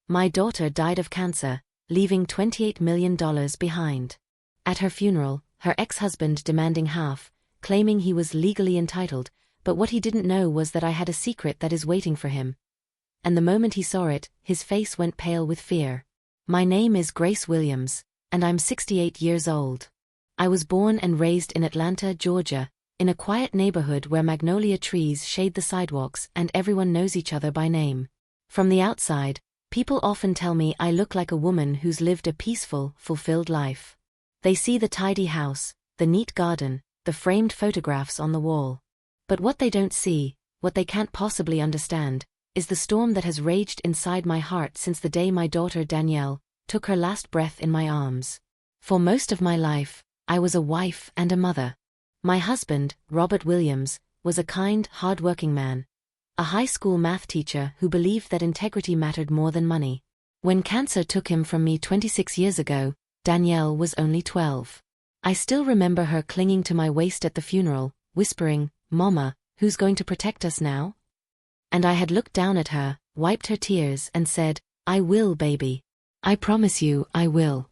My daughter died of cancer, leaving $28 million behind. At her funeral, her ex-husband demanding half, claiming he was legally entitled, but what he didn't know was that I had a secret that is waiting for him. And the moment he saw it, his face went pale with fear. My name is Grace Williams, and I'm 68 years old. I was born and raised in Atlanta, Georgia, in a quiet neighborhood where magnolia trees shade the sidewalks and everyone knows each other by name. From the outside, people often tell me I look like a woman who's lived a peaceful, fulfilled life. They see the tidy house, the neat garden, the framed photographs on the wall. But what they don't see, what they can't possibly understand, is the storm that has raged inside my heart since the day my daughter Danielle took her last breath in my arms. For most of my life, I was a wife and a mother. My husband, Robert Williams, was a kind, hard-working man, a high school math teacher who believed that integrity mattered more than money. When cancer took him from me 26 years ago, Danielle was only 12. I still remember her clinging to my waist at the funeral, whispering, "Mama, who's going to protect us now?" And I had looked down at her, wiped her tears and said, "I will, baby. I promise you, I will."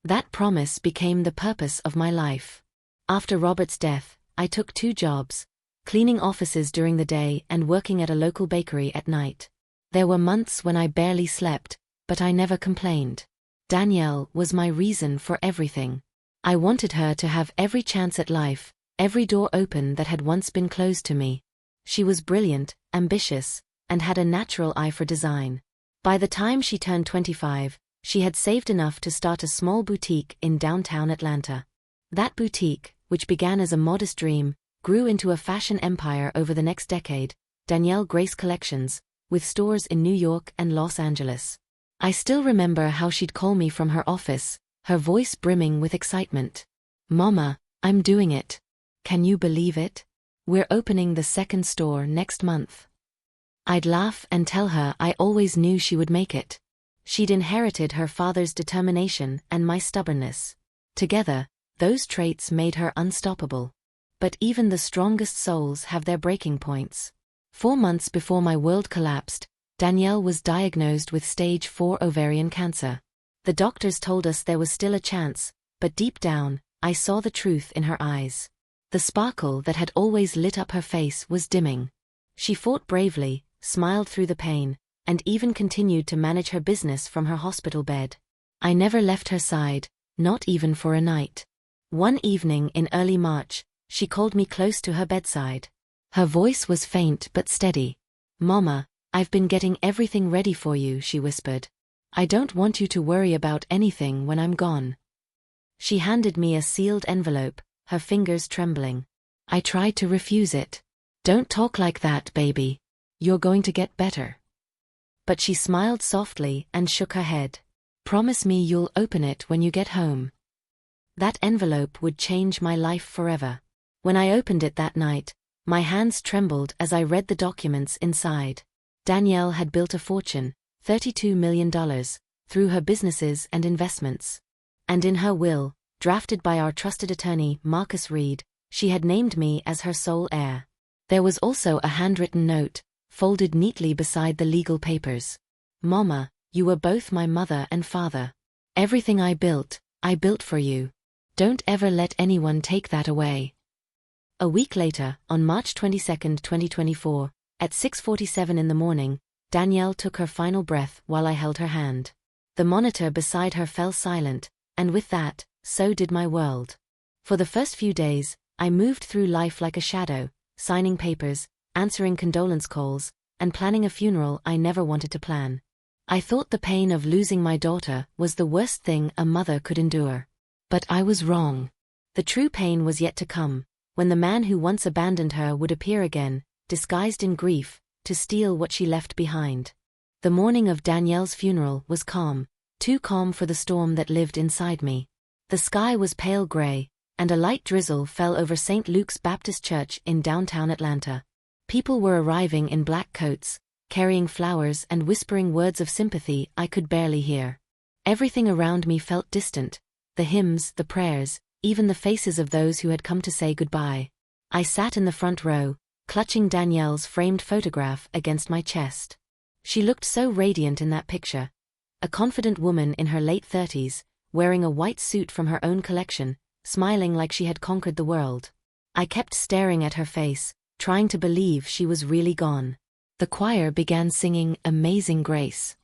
That promise became the purpose of my life. After Robert's death, I took 2 jobs, cleaning offices during the day and working at a local bakery at night. There were months when I barely slept, but I never complained. Danielle was my reason for everything. I wanted her to have every chance at life, every door open that had once been closed to me. She was brilliant, ambitious, and had a natural eye for design. By the time she turned 25, she had saved enough to start a small boutique in downtown Atlanta. That boutique, which began as a modest dream, grew into a fashion empire over the next decade, Danielle Grace Collections, with stores in New York and Los Angeles. I still remember how she'd call me from her office, her voice brimming with excitement. "Mama, I'm doing it. Can you believe it? We're opening the 2nd store next month." I'd laugh and tell her I always knew she would make it. She'd inherited her father's determination and my stubbornness. Together, those traits made her unstoppable. But even the strongest souls have their breaking points. 4 months before my world collapsed, Danielle was diagnosed with stage 4 ovarian cancer. The doctors told us there was still a chance, but deep down, I saw the truth in her eyes. The sparkle that had always lit up her face was dimming. She fought bravely, smiled through the pain, and even continued to manage her business from her hospital bed. I never left her side, not even for a night. One evening in early March, she called me close to her bedside. Her voice was faint but steady. "Mama, I've been getting everything ready for you," she whispered. "I don't want you to worry about anything when I'm gone." She handed me a sealed envelope, her fingers trembling. I tried to refuse it. "Don't talk like that, baby. You're going to get better." But she smiled softly and shook her head. "Promise me you'll open it when you get home." That envelope would change my life forever. When I opened it that night, my hands trembled as I read the documents inside. Danielle had built a fortune, $32 million, through her businesses and investments. And in her will, drafted by our trusted attorney Marcus Reed, she had named me as her sole heir. There was also a handwritten note, folded neatly beside the legal papers. "Mama, you were both my mother and father. Everything I built for you. Don't ever let anyone take that away." A week later, on March 22, 2024, at 6:47 in the morning, Danielle took her final breath while I held her hand. The monitor beside her fell silent, and with that, so did my world. For the first few days, I moved through life like a shadow, signing papers, answering condolence calls, and planning a funeral I never wanted to plan. I thought the pain of losing my daughter was the worst thing a mother could endure. But I was wrong. The true pain was yet to come, when the man who once abandoned her would appear again, disguised in grief, to steal what she left behind. The morning of Danielle's funeral was calm, too calm for the storm that lived inside me. The sky was pale gray, and a light drizzle fell over St. Luke's Baptist Church in downtown Atlanta. People were arriving in black coats, carrying flowers and whispering words of sympathy I could barely hear. Everything around me felt distant, the hymns, the prayers, even the faces of those who had come to say goodbye. I sat in the front row, clutching Danielle's framed photograph against my chest. She looked so radiant in that picture. A confident woman in her late 30s, wearing a white suit from her own collection, smiling like she had conquered the world. I kept staring at her face, trying to believe she was really gone. The choir began singing Amazing Grace.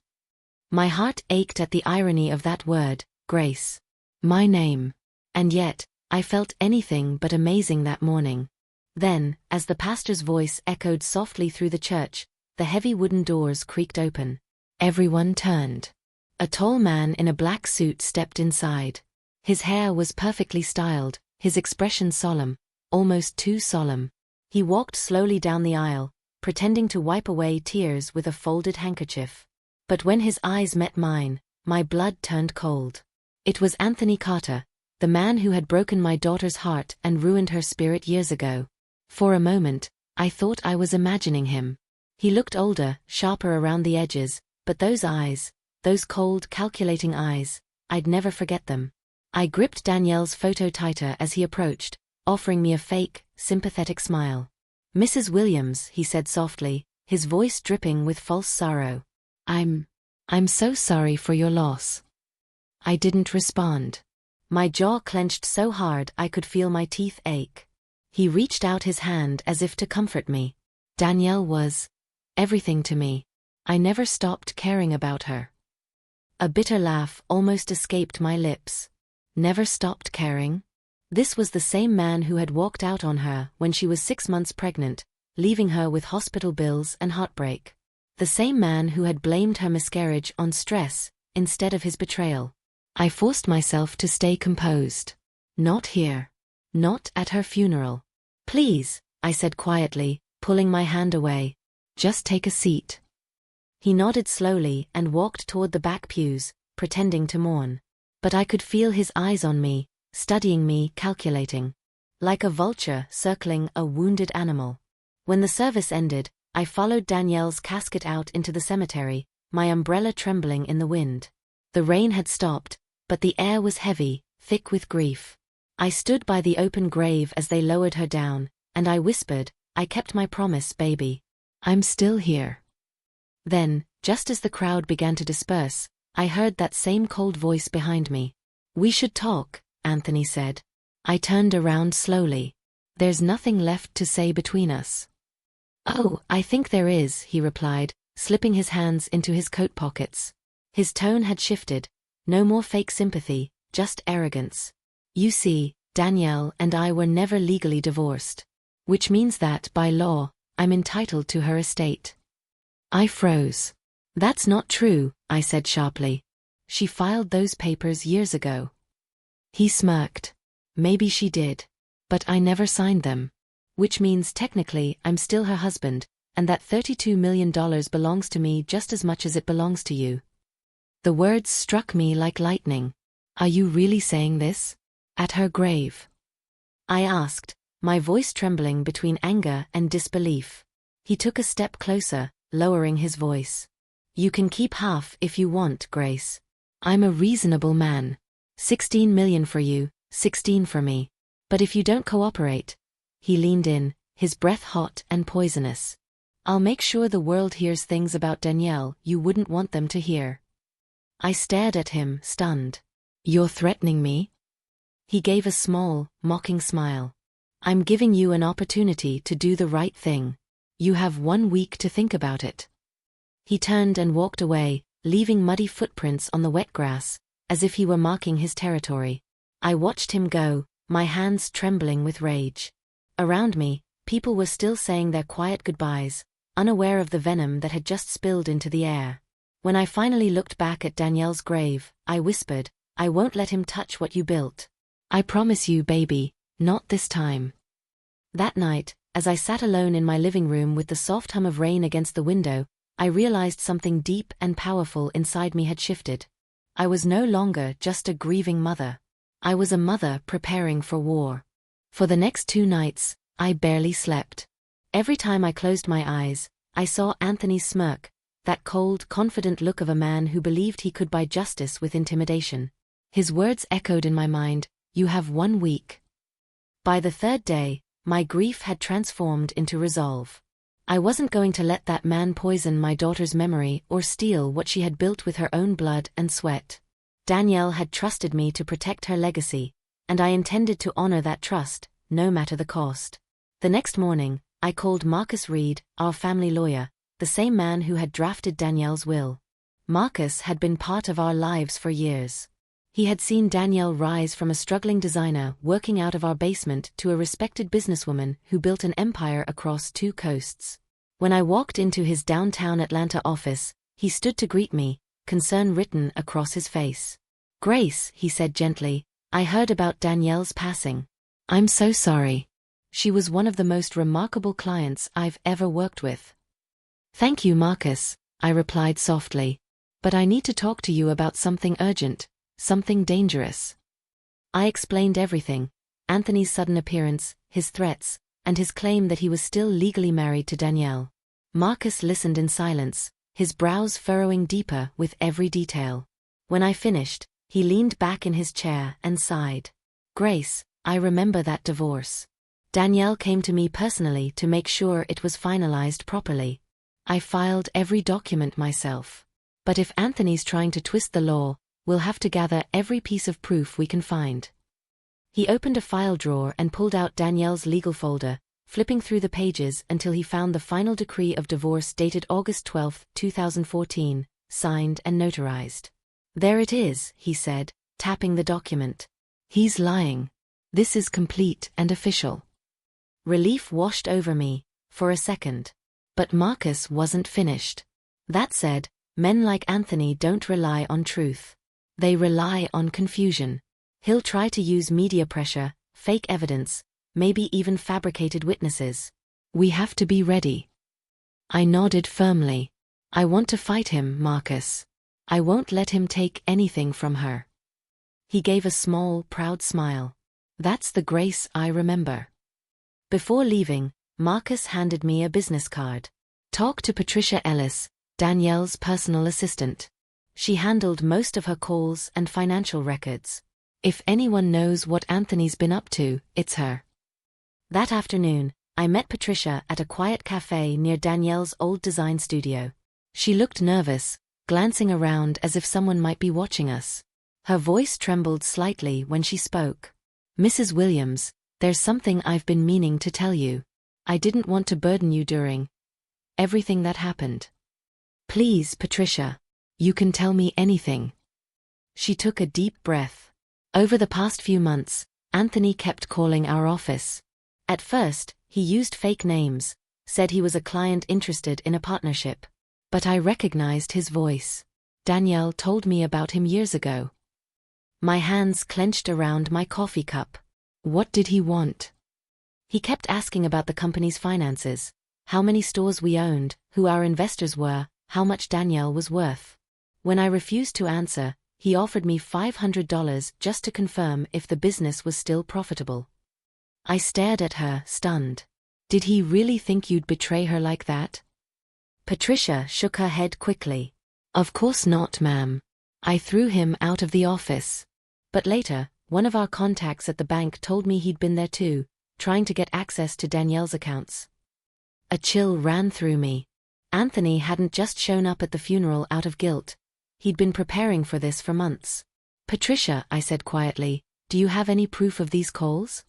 My heart ached at the irony of that word, grace. My name. And yet, I felt anything but amazing that morning. Then, as the pastor's voice echoed softly through the church, the heavy wooden doors creaked open. Everyone turned. A tall man in a black suit stepped inside. His hair was perfectly styled, his expression solemn, almost too solemn. He walked slowly down the aisle, pretending to wipe away tears with a folded handkerchief. But when his eyes met mine, my blood turned cold. It was Anthony Carter, the man who had broken my daughter's heart and ruined her spirit years ago. For a moment, I thought I was imagining him. He looked older, sharper around the edges, but those eyes, those cold, calculating eyes, I'd never forget them. I gripped Danielle's photo tighter as he approached, offering me a fake, sympathetic smile. "Mrs. Williams," he said softly, his voice dripping with false sorrow. I'm so sorry for your loss." I didn't respond. My jaw clenched so hard I could feel my teeth ache. He reached out his hand as if to comfort me. Danielle was everything to me. I never stopped caring about her. A bitter laugh almost escaped my lips. Never stopped caring? This was the same man who had walked out on her when she was 6 months pregnant, leaving her with hospital bills and heartbreak. The same man who had blamed her miscarriage on stress, instead of his betrayal. I forced myself to stay composed. Not here. Not at her funeral. "Please," I said quietly, pulling my hand away. "Just take a seat." He nodded slowly and walked toward the back pews, pretending to mourn. But I could feel his eyes on me, studying me, calculating. Like a vulture circling a wounded animal. When the service ended, I followed Danielle's casket out into the cemetery, my umbrella trembling in the wind. The rain had stopped, but the air was heavy, thick with grief. I stood by the open grave as they lowered her down, and I whispered, "I kept my promise, baby. I'm still here." Then, just as the crowd began to disperse, I heard that same cold voice behind me. "We should talk," Anthony said. I turned around slowly. "There's nothing left to say between us." "Oh, I think there is," he replied, slipping his hands into his coat pockets. His tone had shifted. No more fake sympathy, just arrogance. "You see, Danielle and I were never legally divorced. Which means that, by law, I'm entitled to her estate." I froze. "That's not true," I said sharply. "She filed those papers years ago." He smirked. "Maybe she did. But I never signed them. Which means technically I'm still her husband, and that $32 million belongs to me just as much as it belongs to you." The words struck me like lightning. "Are you really saying this? At her grave?" I asked, my voice trembling between anger and disbelief. He took a step closer, lowering his voice. "You can keep half if you want, Grace. I'm a reasonable man. 16 million for you, 16 for me. But if you don't cooperate," he leaned in, his breath hot and poisonous, "I'll make sure the world hears things about Danielle you wouldn't want them to hear." I stared at him, stunned. "You're threatening me?" He gave a small, mocking smile. "I'm giving you an opportunity to do the right thing. You have 1 week to think about it." He turned and walked away, leaving muddy footprints on the wet grass, as if he were marking his territory. I watched him go, my hands trembling with rage. Around me, people were still saying their quiet goodbyes, unaware of the venom that had just spilled into the air. When I finally looked back at Danielle's grave, I whispered, "I won't let him touch what you built. I promise you, baby, not this time." That night, as I sat alone in my living room with the soft hum of rain against the window, I realized something deep and powerful inside me had shifted. I was no longer just a grieving mother. I was a mother preparing for war. For the next 2 nights, I barely slept. Every time I closed my eyes, I saw Anthony's smirk, that cold, confident look of a man who believed he could buy justice with intimidation. His words echoed in my mind, "You have 1 week." By the 3rd day, my grief had transformed into resolve. I wasn't going to let that man poison my daughter's memory or steal what she had built with her own blood and sweat. Danielle had trusted me to protect her legacy, and I intended to honor that trust, no matter the cost. The next morning, I called Marcus Reed, our family lawyer, the same man who had drafted Danielle's will. Marcus had been part of our lives for years. He had seen Danielle rise from a struggling designer working out of our basement to a respected businesswoman who built an empire across 2 coasts. When I walked into his downtown Atlanta office, he stood to greet me, concern written across his face. "Grace," he said gently, "I heard about Danielle's passing. I'm so sorry. She was one of the most remarkable clients I've ever worked with." "Thank you, Marcus," I replied softly. "But I need to talk to you about something urgent, something dangerous." I explained everything: Anthony's sudden appearance, his threats, and his claim that he was still legally married to Danielle. Marcus listened in silence, his brows furrowing deeper with every detail. When I finished, he leaned back in his chair and sighed. "Grace, I remember that divorce. Danielle came to me personally to make sure it was finalized properly. I filed every document myself. But if Anthony's trying to twist the law, we'll have to gather every piece of proof we can find." He opened a file drawer and pulled out Danielle's legal folder, flipping through the pages until he found the final decree of divorce dated August 12, 2014, signed and notarized. "There it is," he said, tapping the document. "He's lying. This is complete and official." Relief washed over me, for a second. But Marcus wasn't finished. "That said, men like Anthony don't rely on truth. They rely on confusion. He'll try to use media pressure, fake evidence, maybe even fabricated witnesses. We have to be ready." I nodded firmly. "I want to fight him, Marcus. I won't let him take anything from her." He gave a small, proud smile. "That's the Grace I remember." Before leaving, Marcus handed me a business card. "Talk to Patricia Ellis, Danielle's personal assistant. She handled most of her calls and financial records. If anyone knows what Anthony's been up to, it's her." That afternoon, I met Patricia at a quiet cafe near Danielle's old design studio. She looked nervous, glancing around as if someone might be watching us. Her voice trembled slightly when she spoke. "Mrs. Williams, there's something I've been meaning to tell you. I didn't want to burden you during everything that happened." "Please, Patricia. You can tell me anything." She took a deep breath. "Over the past few months, Anthony kept calling our office. At first, he used fake names, said he was a client interested in a partnership. But I recognized his voice. Danielle told me about him years ago." My hands clenched around my coffee cup. "What did he want?" "He kept asking about the company's finances, how many stores we owned, who our investors were, how much Danielle was worth. When I refused to answer, he offered me $500 just to confirm if the business was still profitable." I stared at her, stunned. "Did he really think you'd betray her like that?" Patricia shook her head quickly. "Of course not, ma'am. I threw him out of the office. But later, one of our contacts at the bank told me he'd been there too, trying to get access to Danielle's accounts." A chill ran through me. Anthony hadn't just shown up at the funeral out of guilt. He'd been preparing for this for months. "Patricia," I said quietly, "do you have any proof of these calls?"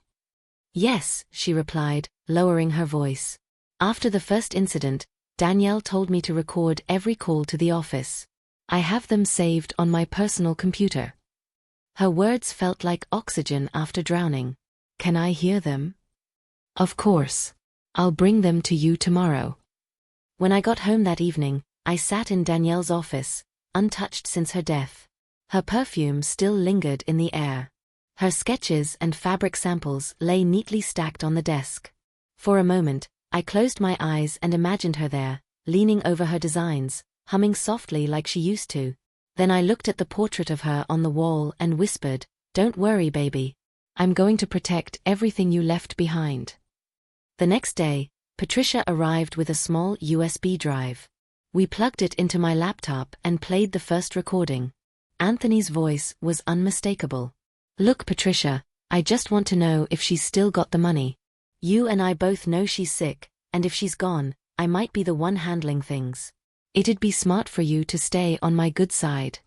"Yes," she replied, lowering her voice. "After the first incident, Danielle told me to record every call to the office. I have them saved on my personal computer." Her words felt like oxygen after drowning. "Can I hear them?" "Of course. I'll bring them to you tomorrow." When I got home that evening, I sat in Danielle's office, untouched since her death. Her perfume still lingered in the air. Her sketches and fabric samples lay neatly stacked on the desk. For a moment, I closed my eyes and imagined her there, leaning over her designs, humming softly like she used to. Then I looked at the portrait of her on the wall and whispered, "Don't worry, baby. I'm going to protect everything you left behind." The next day, Patricia arrived with a small USB drive. We plugged it into my laptop and played the first recording. Anthony's voice was unmistakable. "Look, Patricia, I just want to know if she's still got the money. You and I both know she's sick, and if she's gone, I might be the one handling things. It'd be smart for you to stay on my good side.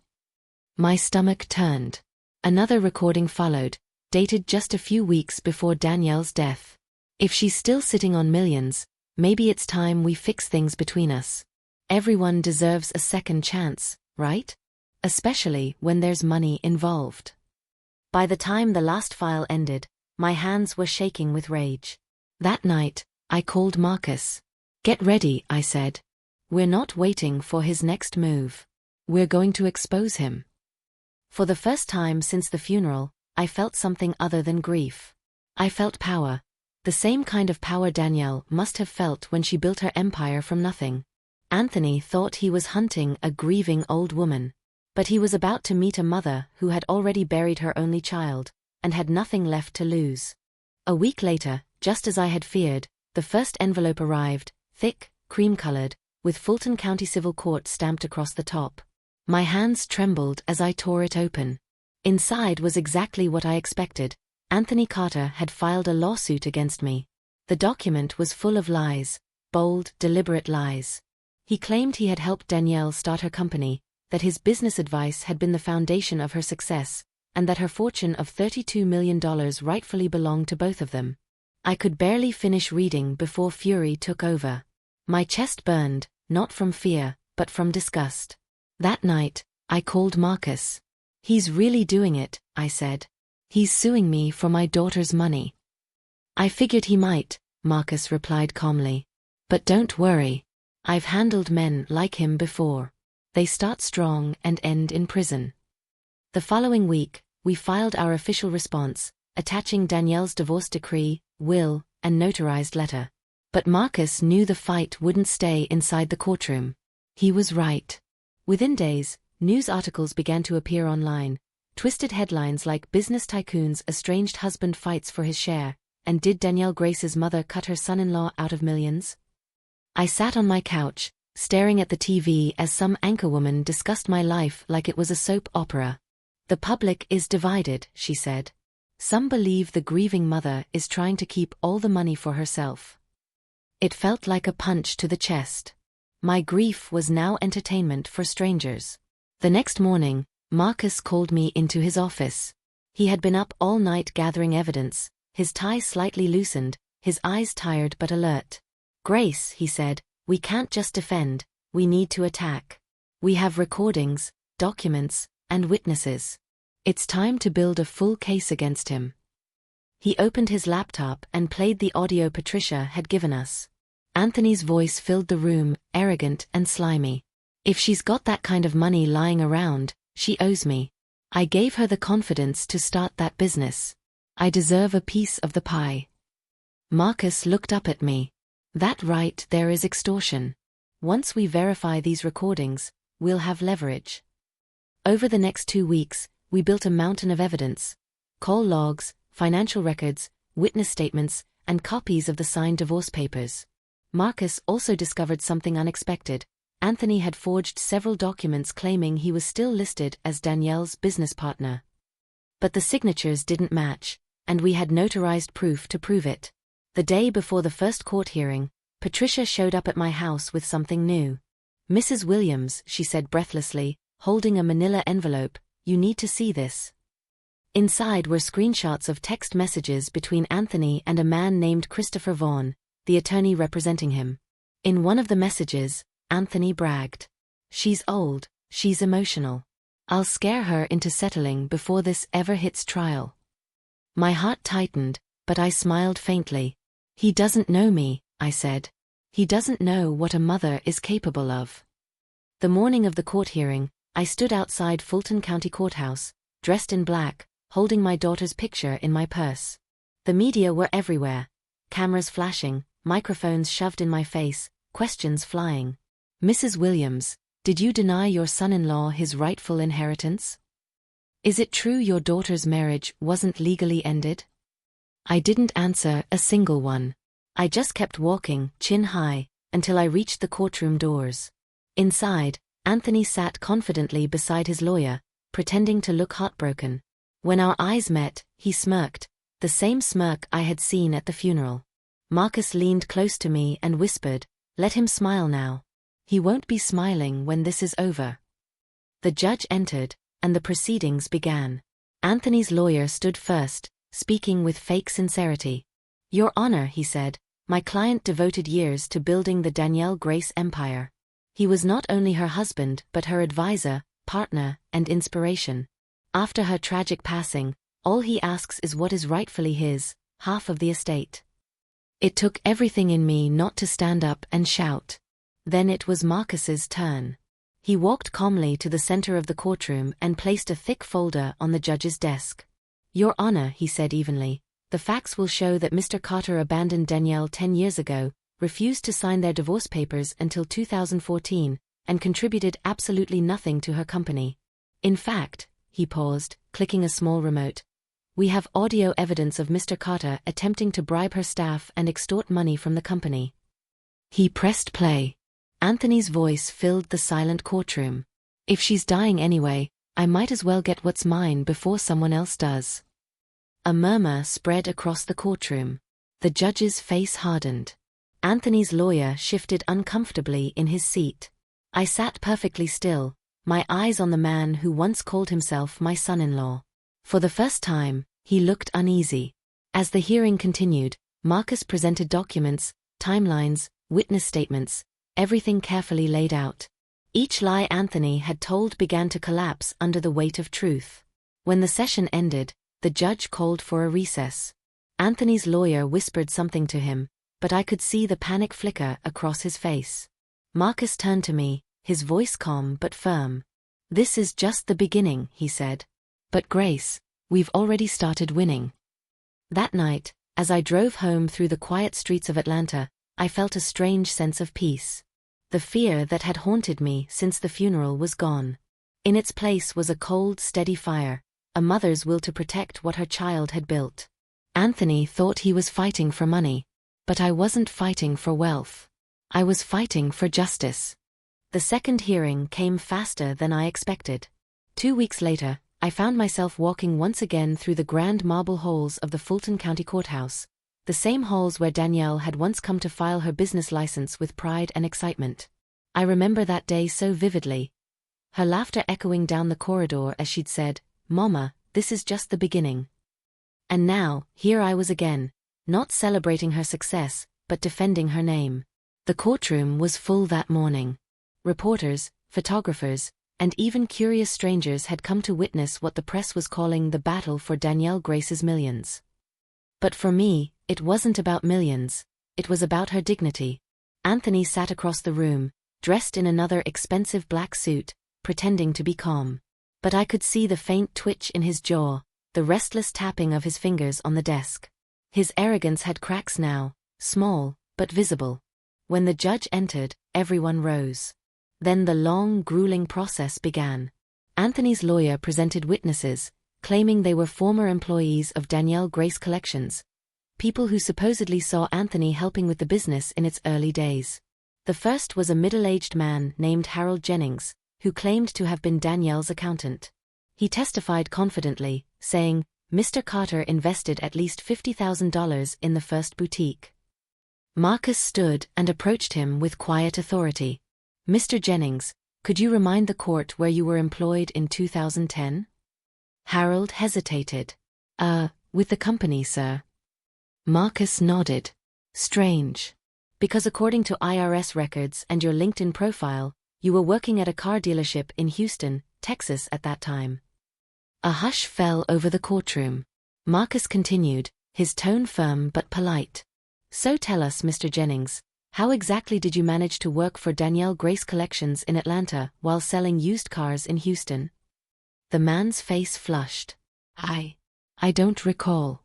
My stomach turned. Another recording followed, dated just a few weeks before Danielle's death. If she's still sitting on millions, maybe it's time we fix things between us. Everyone deserves a second chance, right? Especially when there's money involved. By the time the last file ended, my hands were shaking with rage. That night, I called Marcus. Get ready, I said. We're not waiting for his next move. We're going to expose him. For the first time since the funeral, I felt something other than grief. I felt power. The same kind of power Danielle must have felt when she built her empire from nothing. Anthony thought he was hunting a grieving old woman. But he was about to meet a mother who had already buried her only child, and had nothing left to lose. A week later, just as I had feared, the first envelope arrived, thick, cream-colored, with Fulton County Civil Court stamped across the top. My hands trembled as I tore it open. Inside was exactly what I expected. Anthony Carter had filed a lawsuit against me. The document was full of lies, bold, deliberate lies. He claimed he had helped Danielle start her company, that his business advice had been the foundation of her success, and that her fortune of $32 million rightfully belonged to both of them. I could barely finish reading before fury took over. My chest burned, not from fear, but from disgust. That night, I called Marcus. He's really doing it, I said. He's suing me for my daughter's money. I figured he might, Marcus replied calmly. But don't worry. I've handled men like him before. They start strong and end in prison. The following week, we filed our official response, attaching Danielle's divorce decree, will, and notarized letter. But Marcus knew the fight wouldn't stay inside the courtroom. He was right. Within days, news articles began to appear online, twisted headlines like "Business Tycoon's Estranged Husband Fights for His Share," and "Did Danielle Grace's Mother Cut Her Son-in-Law Out of Millions?" I sat on my couch, staring at the TV as some anchorwoman discussed my life like it was a soap opera. The public is divided, she said. Some believe the grieving mother is trying to keep all the money for herself. It felt like a punch to the chest. My grief was now entertainment for strangers. The next morning, Marcus called me into his office. He had been up all night gathering evidence, his tie slightly loosened, his eyes tired but alert. "Grace," he said, "we can't just defend, we need to attack. We have recordings, documents, and witnesses. It's time to build a full case against him." He opened his laptop and played the audio Patricia had given us. Anthony's voice filled the room, arrogant and slimy. "If she's got that kind of money lying around, she owes me. I gave her the confidence to start that business. I deserve a piece of the pie." Marcus looked up at me. "That right there is extortion. Once we verify these recordings, we'll have leverage." Over the next 2 weeks, we built a mountain of evidence: call logs, financial records, witness statements, and copies of the signed divorce papers. Marcus also discovered something unexpected. Anthony had forged several documents claiming he was still listed as Danielle's business partner. But the signatures didn't match, and we had notarized proof to prove it. The day before the first court hearing, Patricia showed up at my house with something new. "Mrs. Williams," she said breathlessly, holding a manila envelope, "you need to see this." Inside were screenshots of text messages between Anthony and a man named Christopher Vaughn, the attorney representing him. In one of the messages, Anthony bragged, "She's old, she's emotional. I'll scare her into settling before this ever hits trial." My heart tightened, but I smiled faintly. "He doesn't know me," I said. "He doesn't know what a mother is capable of." The morning of the court hearing, I stood outside Fulton County Courthouse, dressed in black, holding my daughter's picture in my purse. The media were everywhere. Cameras flashing, microphones shoved in my face, questions flying. "Mrs. Williams, did you deny your son-in-law his rightful inheritance? Is it true your daughter's marriage wasn't legally ended?" I didn't answer a single one. I just kept walking, chin high, until I reached the courtroom doors. Inside, Anthony sat confidently beside his lawyer, pretending to look heartbroken. When our eyes met, he smirked, the same smirk I had seen at the funeral. Marcus leaned close to me and whispered, Let him smile now. He won't be smiling when this is over. The judge entered, and the proceedings began. Anthony's lawyer stood first, speaking with fake sincerity. "Your Honor," he said, "my client devoted years to building the Danielle Grace empire. He was not only her husband but her advisor, partner, and inspiration. After her tragic passing, all he asks is what is rightfully his, half of the estate. It took everything in me not to stand up and shout." Then it was Marcus's turn. He walked calmly to the center of the courtroom and placed a thick folder on the judge's desk. "Your Honor," he said evenly, "the facts will show that Mr. Carter abandoned Danielle 10 years ago, refused to sign their divorce papers until 2014, and contributed absolutely nothing to her company. In fact," he paused, clicking a small remote, "we have audio evidence of Mr. Carter attempting to bribe her staff and extort money from the company." He pressed play. Anthony's voice filled the silent courtroom. "If she's dying anyway, I might as well get what's mine before someone else does." A murmur spread across the courtroom. The judge's face hardened. Anthony's lawyer shifted uncomfortably in his seat. I sat perfectly still, my eyes on the man who once called himself my son-in-law. For the first time, he looked uneasy. As the hearing continued, Marcus presented documents, timelines, witness statements, everything carefully laid out. Each lie Anthony had told began to collapse under the weight of truth. When the session ended, the judge called for a recess. Anthony's lawyer whispered something to him, but I could see the panic flicker across his face. Marcus turned to me, his voice calm but firm. "This is just the beginning," he said. "But Grace, we've already started winning." That night, as I drove home through the quiet streets of Atlanta, I felt a strange sense of peace. The fear that had haunted me since the funeral was gone. In its place was a cold, steady fire, a mother's will to protect what her child had built. Anthony thought he was fighting for money, but I wasn't fighting for wealth. I was fighting for justice. The second hearing came faster than I expected. 2 weeks later, I found myself walking once again through the grand marble halls of the Fulton County Courthouse, the same halls where Danielle had once come to file her business license with pride and excitement. I remember that day so vividly, her laughter echoing down the corridor as she'd said, "Mama, this is just the beginning." And now, here I was again, not celebrating her success, but defending her name. The courtroom was full that morning. Reporters, photographers, and even curious strangers had come to witness what the press was calling the battle for Danielle Grace's millions. But for me, it wasn't about millions, it was about her dignity. Anthony sat across the room, dressed in another expensive black suit, pretending to be calm. But I could see the faint twitch in his jaw, the restless tapping of his fingers on the desk. His arrogance had cracks now, small, but visible. When the judge entered, everyone rose. Then the long, grueling process began. Anthony's lawyer presented witnesses, claiming they were former employees of Danielle Grace Collections, people who supposedly saw Anthony helping with the business in its early days. The first was a middle-aged man named Harold Jennings, who claimed to have been Danielle's accountant. He testified confidently, saying, "Mr. Carter invested at least $50,000 in the first boutique." Marcus stood and approached him with quiet authority. "Mr. Jennings, could you remind the court where you were employed in 2010? Harold hesitated. With the company, sir." Marcus nodded. "Strange. Because according to IRS records and your LinkedIn profile, you were working at a car dealership in Houston, Texas at that time." A hush fell over the courtroom. Marcus continued, his tone firm but polite. "So tell us, Mr. Jennings, how exactly did you manage to work for Danielle Grace Collections in Atlanta while selling used cars in Houston?" The man's face flushed. I don't recall."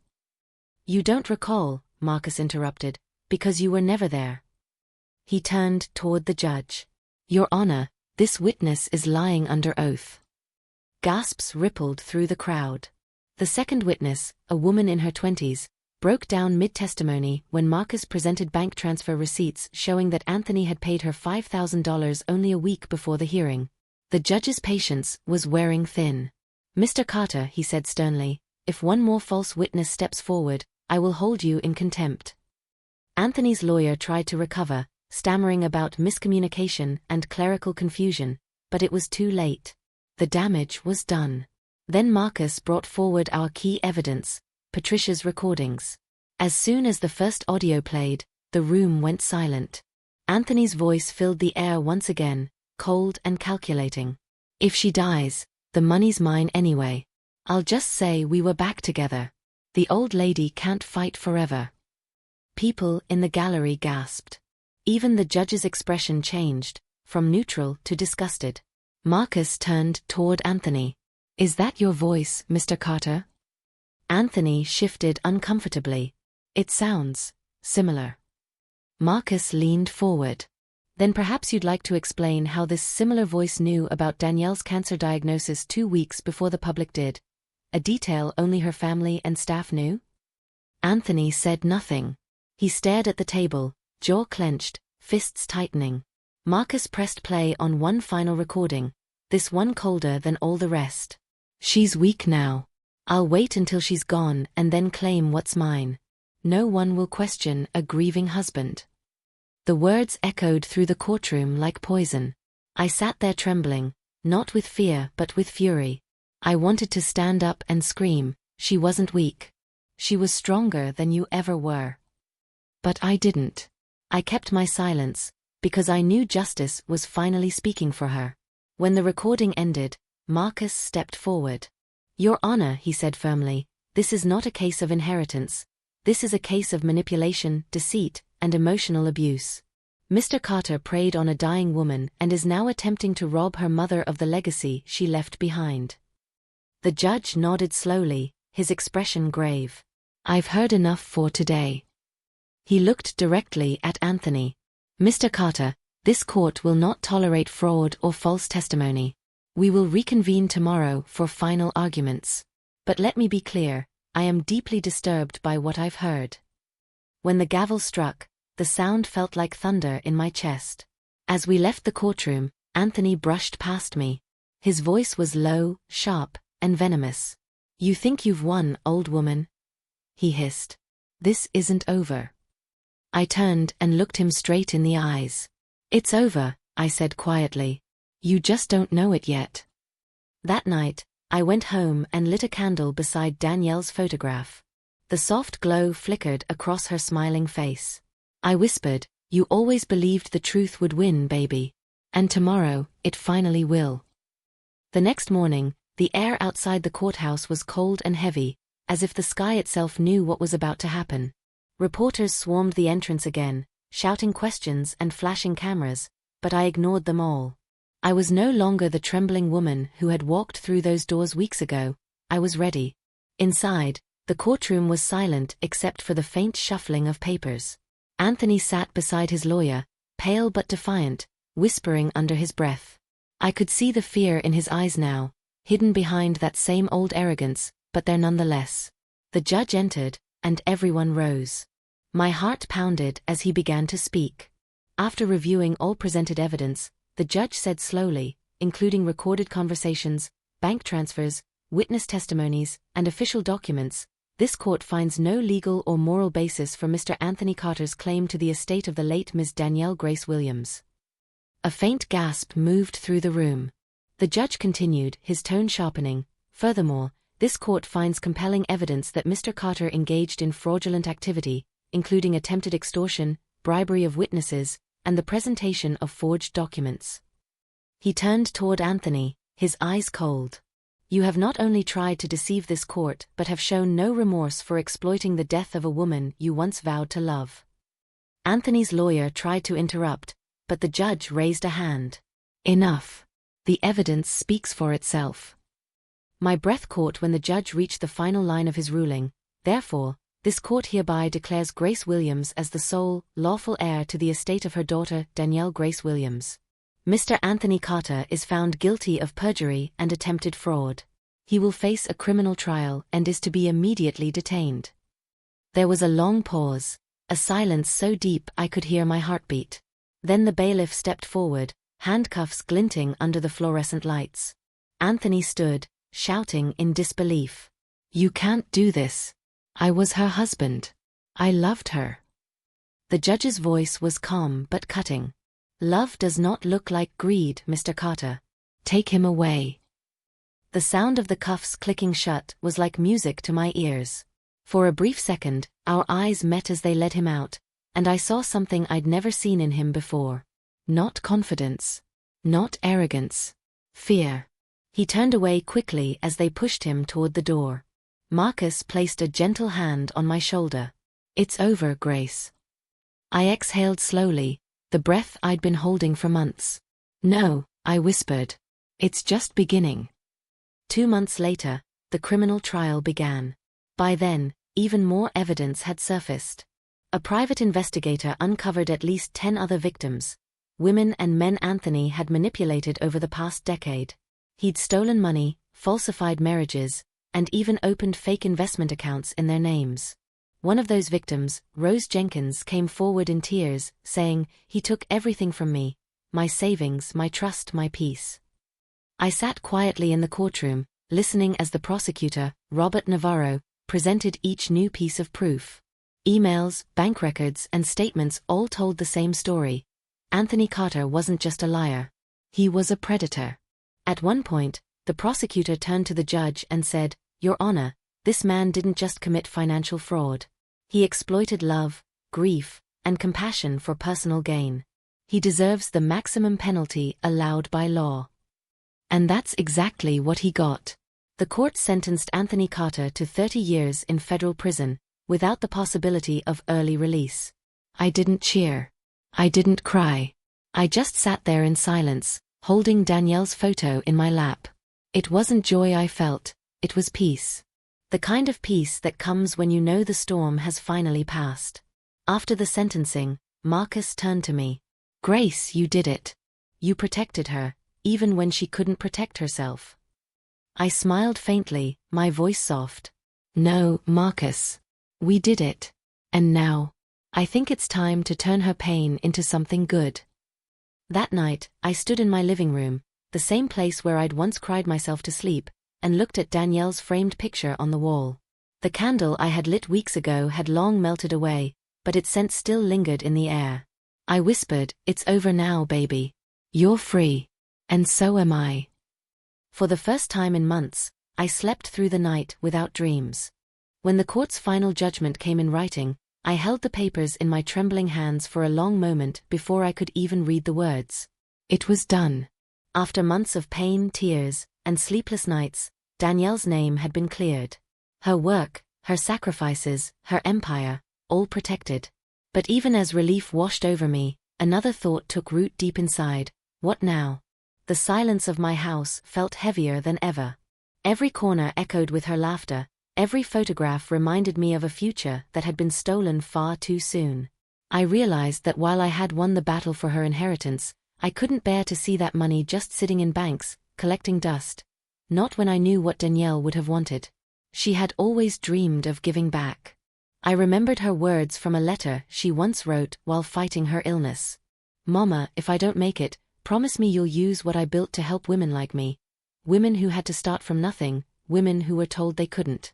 "You don't recall," Marcus interrupted, "because you were never there." He turned toward the judge. "Your Honor, this witness is lying under oath." Gasps rippled through the crowd. The second witness, a woman in her 20s, broke down mid-testimony when Marcus presented bank transfer receipts showing that Anthony had paid her $5,000 only a week before the hearing. The judge's patience was wearing thin. "Mr. Carter," he said sternly, "if one more false witness steps forward, I will hold you in contempt." Anthony's lawyer tried to recover, stammering about miscommunication and clerical confusion, but it was too late. The damage was done. Then Marcus brought forward our key evidence, Patricia's recordings. As soon as the first audio played, the room went silent. Anthony's voice filled the air once again, cold and calculating. If she dies, the money's mine anyway. I'll just say we were back together. The old lady can't fight forever. People in the gallery gasped. Even the judge's expression changed, from neutral to disgusted. Marcus turned toward Anthony. Is that your voice, Mr. Carter? Anthony shifted uncomfortably. It sounds similar. Marcus leaned forward. Then perhaps you'd like to explain how this similar voice knew about Danielle's cancer diagnosis 2 weeks before the public did. A detail only her family and staff knew? Anthony said nothing. He stared at the table, jaw clenched, fists tightening. Marcus pressed play on one final recording, this one colder than all the rest. She's weak now. I'll wait until she's gone and then claim what's mine. No one will question a grieving husband. The words echoed through the courtroom like poison. I sat there trembling, not with fear but with fury. I wanted to stand up and scream, she wasn't weak. She was stronger than you ever were. But I didn't. I kept my silence, because I knew justice was finally speaking for her. When the recording ended, Marcus stepped forward. Your Honor, he said firmly, this is not a case of inheritance. This is a case of manipulation, deceit, and emotional abuse. Mr. Carter preyed on a dying woman and is now attempting to rob her mother of the legacy she left behind. The judge nodded slowly, his expression grave. I've heard enough for today. He looked directly at Anthony. Mr. Carter, this court will not tolerate fraud or false testimony. We will reconvene tomorrow for final arguments. But let me be clear, I am deeply disturbed by what I've heard. When the gavel struck, the sound felt like thunder in my chest. As we left the courtroom, Anthony brushed past me. His voice was low, sharp, and venomous. You think you've won, old woman? He hissed. This isn't over. I turned and looked him straight in the eyes. It's over, I said quietly. You just don't know it yet. That night, I went home and lit a candle beside Danielle's photograph. The soft glow flickered across her smiling face. I whispered, you always believed the truth would win, baby. And tomorrow, it finally will. The next morning, the air outside the courthouse was cold and heavy, as if the sky itself knew what was about to happen. Reporters swarmed the entrance again, shouting questions and flashing cameras, but I ignored them all. I was no longer the trembling woman who had walked through those doors weeks ago. I was ready. Inside, the courtroom was silent except for the faint shuffling of papers. Anthony sat beside his lawyer, pale but defiant, whispering under his breath. I could see the fear in his eyes now, hidden behind that same old arrogance, but there nonetheless. The judge entered, and everyone rose. My heart pounded as he began to speak. After reviewing all presented evidence, the judge said slowly, including recorded conversations, bank transfers, witness testimonies, and official documents, this court finds no legal or moral basis for Mr. Anthony Carter's claim to the estate of the late Ms. Danielle Grace Williams. A faint gasp moved through the room. The judge continued, his tone sharpening. Furthermore, this court finds compelling evidence that Mr. Carter engaged in fraudulent activity, including attempted extortion, bribery of witnesses, and the presentation of forged documents. He turned toward Anthony, his eyes cold. You have not only tried to deceive this court but have shown no remorse for exploiting the death of a woman you once vowed to love. Anthony's lawyer tried to interrupt, but the judge raised a hand. Enough. The evidence speaks for itself. My breath caught when the judge reached the final line of his ruling. Therefore, this court hereby declares Grace Williams as the sole, lawful heir to the estate of her daughter, Danielle Grace Williams. Mr. Anthony Carter is found guilty of perjury and attempted fraud. He will face a criminal trial and is to be immediately detained. There was a long pause, a silence so deep I could hear my heartbeat. Then the bailiff stepped forward, handcuffs glinting under the fluorescent lights. Anthony stood, shouting in disbelief. You can't do this. I was her husband. I loved her. The judge's voice was calm but cutting. "Love does not look like greed, Mr. Carter. Take him away." The sound of the cuffs clicking shut was like music to my ears. For a brief second, our eyes met as they led him out, and I saw something I'd never seen in him before. Not confidence. Not arrogance. Fear. He turned away quickly as they pushed him toward the door. Marcus placed a gentle hand on my shoulder. "It's over, Grace." I exhaled slowly, the breath I'd been holding for months. "No," I whispered. "It's just beginning." 2 months later, the criminal trial began. By then, even more evidence had surfaced. A private investigator uncovered at least 10 other victims, women and men Anthony had manipulated over the past decade. He'd stolen money, falsified marriages, and even opened fake investment accounts in their names. One of those victims, Rose Jenkins, came forward in tears, saying, "He took everything from me, my savings, my trust, my peace." I sat quietly in the courtroom, listening as the prosecutor, Robert Navarro, presented each new piece of proof. Emails, bank records, and statements all told the same story. Anthony Carter wasn't just a liar. He was a predator. At one point, the prosecutor turned to the judge and said, "Your Honor, this man didn't just commit financial fraud. He exploited love, grief, and compassion for personal gain. He deserves the maximum penalty allowed by law." And that's exactly what he got. The court sentenced Anthony Carter to 30 years in federal prison, without the possibility of early release. I didn't cheer. I didn't cry. I just sat there in silence, holding Danielle's photo in my lap. It wasn't joy I felt, it was peace. The kind of peace that comes when you know the storm has finally passed. After the sentencing, Marcus turned to me. "Grace, you did it. You protected her, even when she couldn't protect herself." I smiled faintly, my voice soft. "No, Marcus. We did it. And now, I think it's time to turn her pain into something good." That night, I stood in my living room, the same place where I'd once cried myself to sleep, and looked at Danielle's framed picture on the wall. The candle I had lit weeks ago had long melted away, but its scent still lingered in the air. I whispered, "It's over now, baby. You're free. And so am I." For the first time in months, I slept through the night without dreams. When the court's final judgment came in writing, I held the papers in my trembling hands for a long moment before I could even read the words. It was done. After months of pain, tears, and sleepless nights, Danielle's name had been cleared. Her work, her sacrifices, her empire, all protected. But even as relief washed over me, another thought took root deep inside. What now? The silence of my house felt heavier than ever. Every corner echoed with her laughter, every photograph reminded me of a future that had been stolen far too soon. I realized that while I had won the battle for her inheritance, I couldn't bear to see that money just sitting in banks, collecting dust. Not when I knew what Danielle would have wanted. She had always dreamed of giving back. I remembered her words from a letter she once wrote while fighting her illness. "Mama, if I don't make it, promise me you'll use what I built to help women like me. Women who had to start from nothing, women who were told they couldn't."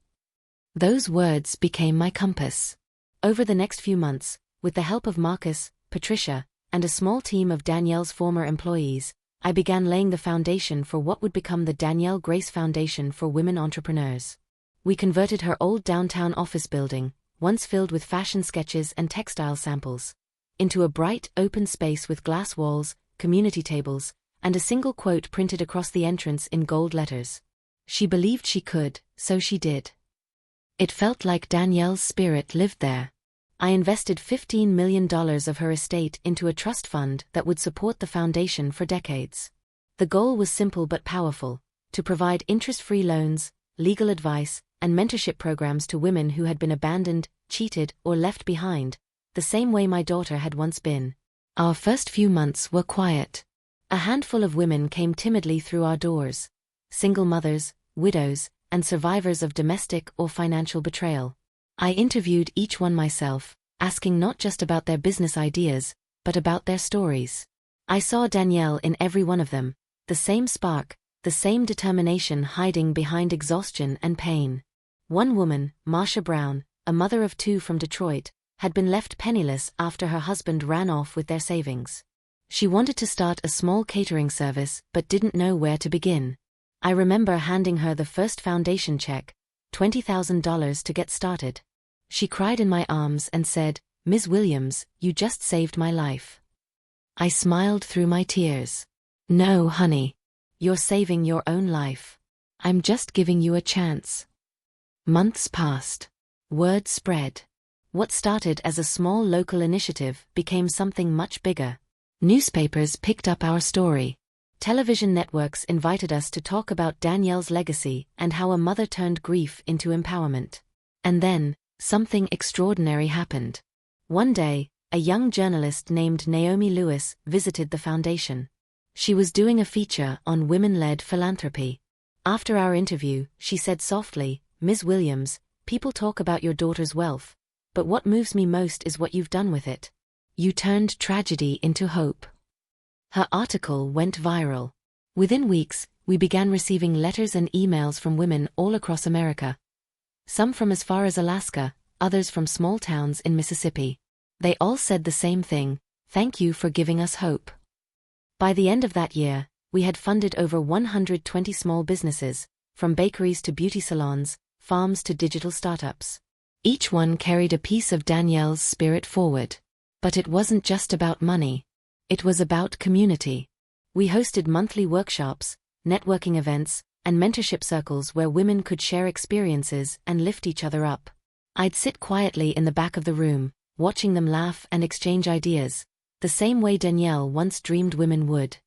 Those words became my compass. Over the next few months, with the help of Marcus, Patricia, and a small team of Danielle's former employees, I began laying the foundation for what would become the Danielle Grace Foundation for Women Entrepreneurs. We converted her old downtown office building, once filled with fashion sketches and textile samples, into a bright, open space with glass walls, community tables, and a single quote printed across the entrance in gold letters. She believed she could, so she did. It felt like Danielle's spirit lived there. I invested $15 million of her estate into a trust fund that would support the foundation for decades. The goal was simple but powerful: to provide interest-free loans, legal advice, and mentorship programs to women who had been abandoned, cheated, or left behind, the same way my daughter had once been. Our first few months were quiet. A handful of women came timidly through our doors. Single mothers, widows, and survivors of domestic or financial betrayal. I interviewed each one myself, asking not just about their business ideas, but about their stories. I saw Danielle in every one of them, the same spark, the same determination hiding behind exhaustion and pain. One woman, Marsha Brown, a mother of 2 from Detroit, had been left penniless after her husband ran off with their savings. She wanted to start a small catering service but didn't know where to begin. I remember handing her the first foundation check, $20,000 to get started. She cried in my arms and said, "Ms. Williams, you just saved my life." I smiled through my tears. "No, honey. You're saving your own life. I'm just giving you a chance." Months passed. Word spread. What started as a small local initiative became something much bigger. Newspapers picked up our story. Television networks invited us to talk about Danielle's legacy and how a mother turned grief into empowerment. And then, something extraordinary happened. One day, a young journalist named Naomi Lewis visited the foundation. She was doing a feature on women-led philanthropy. After our interview, she said softly, "Ms. Williams, people talk about your daughter's wealth, but what moves me most is what you've done with it. You turned tragedy into hope." Her article went viral. Within weeks, we began receiving letters and emails from women all across America. Some from as far as Alaska, others from small towns in Mississippi. They all said the same thing: "Thank you for giving us hope." By the end of that year, we had funded over 120 small businesses, from bakeries to beauty salons, farms to digital startups. Each one carried a piece of Danielle's spirit forward. But it wasn't just about money. It was about community. We hosted monthly workshops, networking events, and mentorship circles where women could share experiences and lift each other up. I'd sit quietly in the back of the room, watching them laugh and exchange ideas, the same way Danielle once dreamed women would.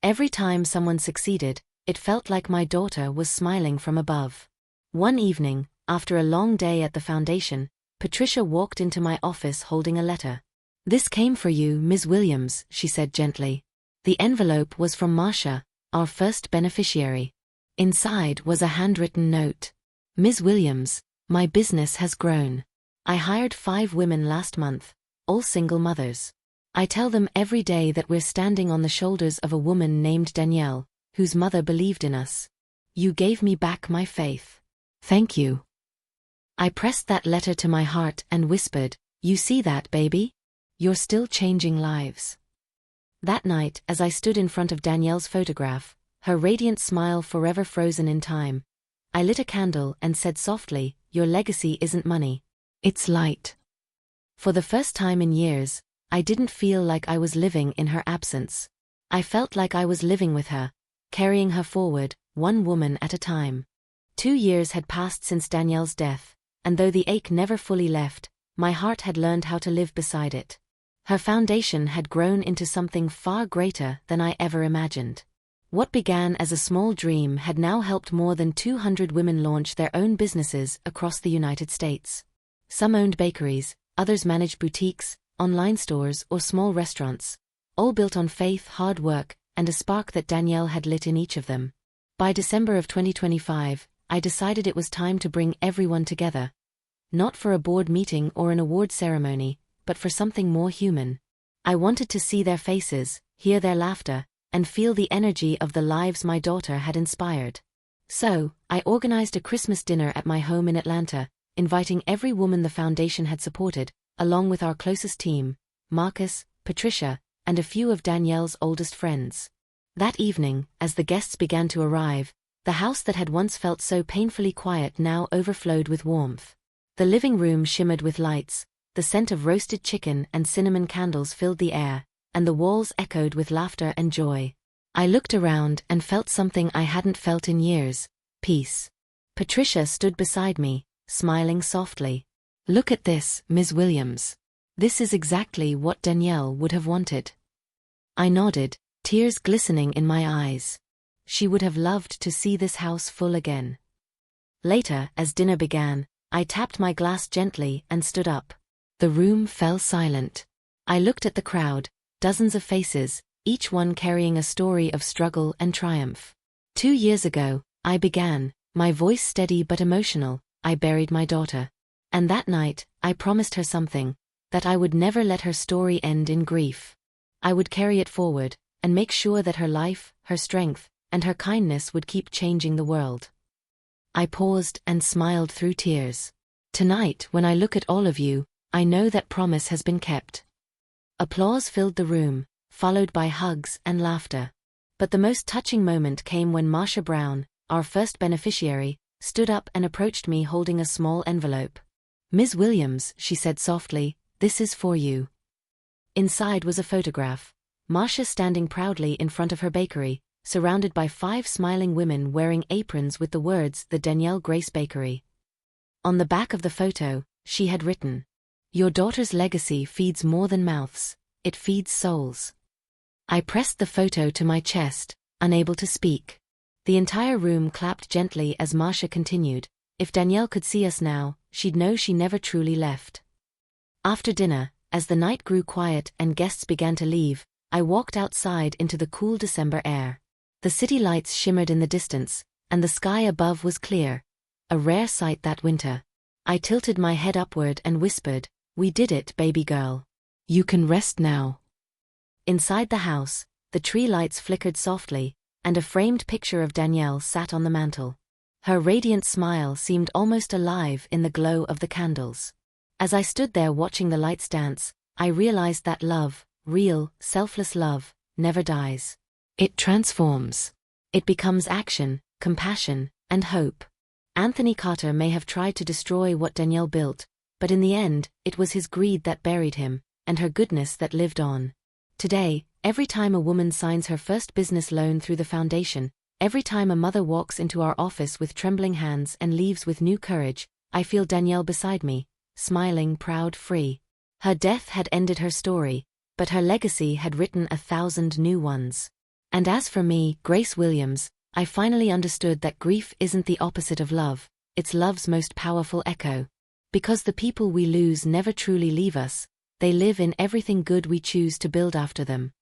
Every time someone succeeded, it felt like my daughter was smiling from above. One evening, after a long day at the foundation, Patricia walked into my office holding a letter. "This came for you, Ms. Williams," she said gently. The envelope was from Marcia, our first beneficiary. Inside was a handwritten note. "Ms. Williams, my business has grown. I hired 5 women last month, all single mothers. I tell them every day that we're standing on the shoulders of a woman named Danielle, whose mother believed in us. You gave me back my faith. Thank you." I pressed that letter to my heart and whispered, "You see that, baby? You're still changing lives." That night, as I stood in front of Danielle's photograph, her radiant smile forever frozen in time, I lit a candle and said softly, "Your legacy isn't money. It's light." For the first time in years, I didn't feel like I was living in her absence. I felt like I was living with her, carrying her forward, one woman at a time. 2 years had passed since Danielle's death, and though the ache never fully left, my heart had learned how to live beside it. Her foundation had grown into something far greater than I ever imagined. What began as a small dream had now helped more than 200 women launch their own businesses across the United States. Some owned bakeries, others managed boutiques, online stores, or small restaurants, all built on faith, hard work, and a spark that Danielle had lit in each of them. By December of 2025, I decided it was time to bring everyone together. Not for a board meeting or an award ceremony, but for something more human. I wanted to see their faces, hear their laughter, and feel the energy of the lives my daughter had inspired. So, I organized a Christmas dinner at my home in Atlanta, inviting every woman the foundation had supported, along with our closest team, Marcus, Patricia, and a few of Danielle's oldest friends. That evening, as the guests began to arrive, the house that had once felt so painfully quiet now overflowed with warmth. The living room shimmered with lights, the scent of roasted chicken and cinnamon candles filled the air, and the walls echoed with laughter and joy. I looked around and felt something I hadn't felt in years: peace. Patricia stood beside me, smiling softly. "Look at this, Ms. Williams. This is exactly what Danielle would have wanted." I nodded, tears glistening in my eyes. She would have loved to see this house full again. Later, as dinner began, I tapped my glass gently and stood up. The room fell silent. I looked at the crowd, dozens of faces, each one carrying a story of struggle and triumph. 2 years ago, I began, my voice steady but emotional, I buried my daughter. And that night, I promised her something, that I would never let her story end in grief. I would carry it forward, and make sure that her life, her strength, and her kindness would keep changing the world. I paused and smiled through tears. Tonight, when I look at all of you, I know that promise has been kept. Applause filled the room, followed by hugs and laughter. But the most touching moment came when Marsha Brown, our first beneficiary, stood up and approached me holding a small envelope. "Ms. Williams," she said softly, "this is for you." Inside was a photograph. Marsha standing proudly in front of her bakery, surrounded by 5 smiling women wearing aprons with the words "The Danielle Grace Bakery." On the back of the photo, she had written, "Your daughter's legacy feeds more than mouths, it feeds souls." I pressed the photo to my chest, unable to speak. The entire room clapped gently as Marsha continued, "If Danielle could see us now, she'd know she never truly left." After dinner, as the night grew quiet and guests began to leave, I walked outside into the cool December air. The city lights shimmered in the distance, and the sky above was clear, a rare sight that winter. I tilted my head upward and whispered, "We did it, baby girl. You can rest now." Inside the house, the tree lights flickered softly, and a framed picture of Danielle sat on the mantel. Her radiant smile seemed almost alive in the glow of the candles. As I stood there watching the lights dance, I realized that love, real, selfless love, never dies. It transforms. It becomes action, compassion, and hope. Anthony Carter may have tried to destroy what Danielle built, but in the end, it was his greed that buried him, and her goodness that lived on. Today, every time a woman signs her first business loan through the foundation, every time a mother walks into our office with trembling hands and leaves with new courage, I feel Danielle beside me, smiling, proud, free. Her death had ended her story, but her legacy had written 1,000 new ones. And as for me, Grace Williams, I finally understood that grief isn't the opposite of love, it's love's most powerful echo. Because the people we lose never truly leave us, they live in everything good we choose to build after them.